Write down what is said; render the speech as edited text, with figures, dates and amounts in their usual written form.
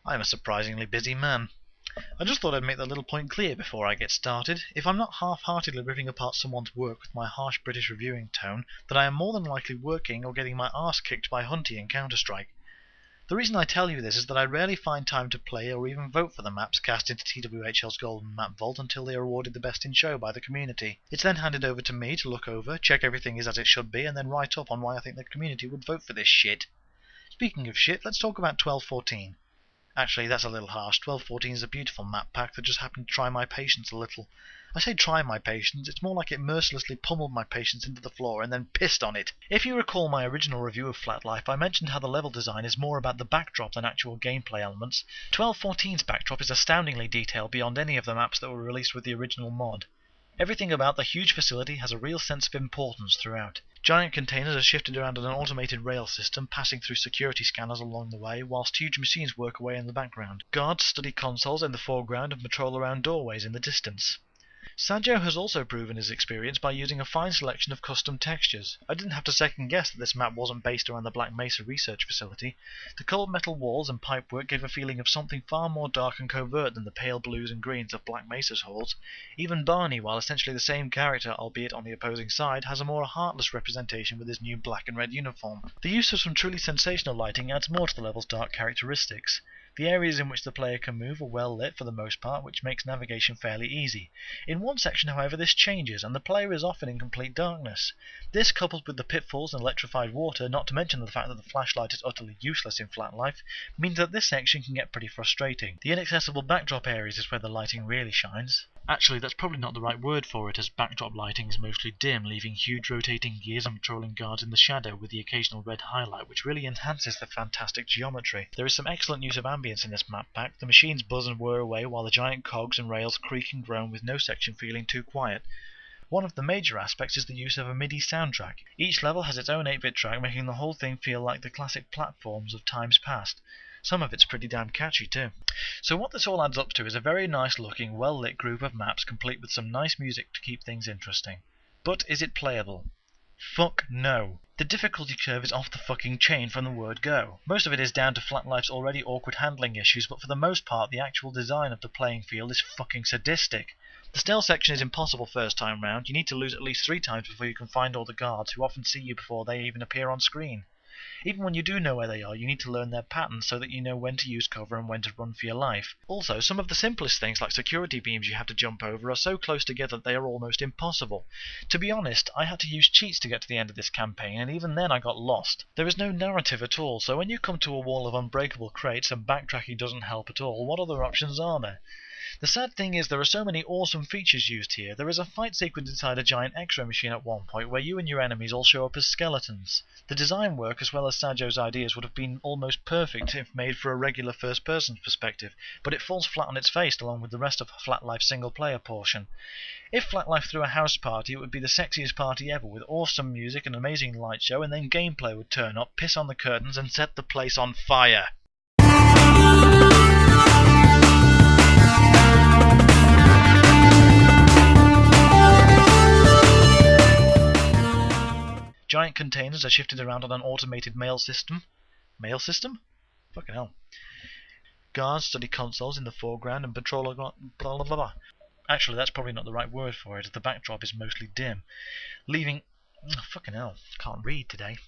I'm a surprisingly busy man. I just thought I'd make that little point clear before I get started. If I'm not half-heartedly ripping apart someone's work with my harsh British reviewing tone, then I am more than likely working or getting my arse kicked by Hunty in Counter-Strike. The reason I tell you this is that I rarely find time to play or even vote for the maps cast into TWHL's Golden Map Vault until they are awarded the Best in Show by the community. It's then handed over to me to look over, check everything is as it should be, and then write up on why I think the community would vote for this shit. Speaking of shit, let's talk about 1214. Actually, that's a little harsh. 1214 is a beautiful map pack that just happened to try my patience a little. I say try my patience, it's more like it mercilessly pummeled my patience into the floor and then pissed on it. If you recall my original review of Flat Life, I mentioned how the level design is more about the backdrop than actual gameplay elements. 1214's backdrop is astoundingly detailed beyond any of the maps that were released with the original mod. Everything about the huge facility has a real sense of importance throughout. Giant containers are shifted around on an automated rail system, passing through security scanners along the way, whilst huge machines work away in the background. Guards study consoles in the foreground and patrol around doorways in the distance. Sajo has also proven his experience by using a fine selection of custom textures. I didn't have to second guess that this map wasn't based around the Black Mesa research facility. The coloured metal walls and pipework gave a feeling of something far more dark and covert than the pale blues and greens of Black Mesa's halls. Even Barney, while essentially the same character, albeit on the opposing side, has a more heartless representation with his new black and red uniform. The use of some truly sensational lighting adds more to the level's dark characteristics. The areas in which the player can move are well lit for the most part, which makes navigation fairly easy. In one section, however, this changes, and the player is often in complete darkness. This, coupled with the pitfalls and electrified water, not to mention the fact that the flashlight is utterly useless in Flat Life, means that this section can get pretty frustrating. The inaccessible backdrop areas is where the lighting really shines. Actually, that's probably not the right word for it, as backdrop lighting is mostly dim, leaving huge rotating gears and patrolling guards in the shadow with the occasional red highlight, which really enhances the fantastic geometry. There is some excellent use of ambience in this map pack. The machines buzz and whir away while the giant cogs and rails creak and groan with no section feeling too quiet. One of the major aspects is the use of a MIDI soundtrack. Each level has its own 8-bit track, making the whole thing feel like the classic platforms of times past. Some of it's pretty damn catchy too. So what this all adds up to is a very nice looking, well lit group of maps complete with some nice music to keep things interesting. But is it playable? Fuck no. The difficulty curve is off the fucking chain from the word go. Most of it is down to Flat Life's already awkward handling issues, but for the most part the actual design of the playing field is fucking sadistic. The stealth section is impossible first time round. You need to lose at least 3 times before you can find all the guards, who often see you before they even appear on screen. Even when you do know where they are, you need to learn their patterns so that you know when to use cover and when to run for your life. Also, some of the simplest things like security beams you have to jump over are so close together that they are almost impossible. To be honest, I had to use cheats to get to the end of this campaign, and even then I got lost. There is no narrative at all, so when you come to a wall of unbreakable crates and backtracking doesn't help at all, what other options are there? The sad thing is there are so many awesome features used here. There is a fight sequence inside a giant X-ray machine at one point where you and your enemies all show up as skeletons. The design work as well as Sajo's ideas would have been almost perfect if made for a regular first-person perspective, but it falls flat on its face along with the rest of Flat Life's single-player portion. If Flat Life threw a house party, it would be the sexiest party ever, with awesome music and amazing light show, and then gameplay would turn up, piss on the curtains, and set the place on fire. Giant containers are shifted around on an automated mail system. Mail system? Fucking hell. Guards study consoles in the foreground and patrol blah blah blah. Actually, that's probably not the right word for it, as the backdrop is mostly dim. Leaving... Oh, fucking hell. Can't read today.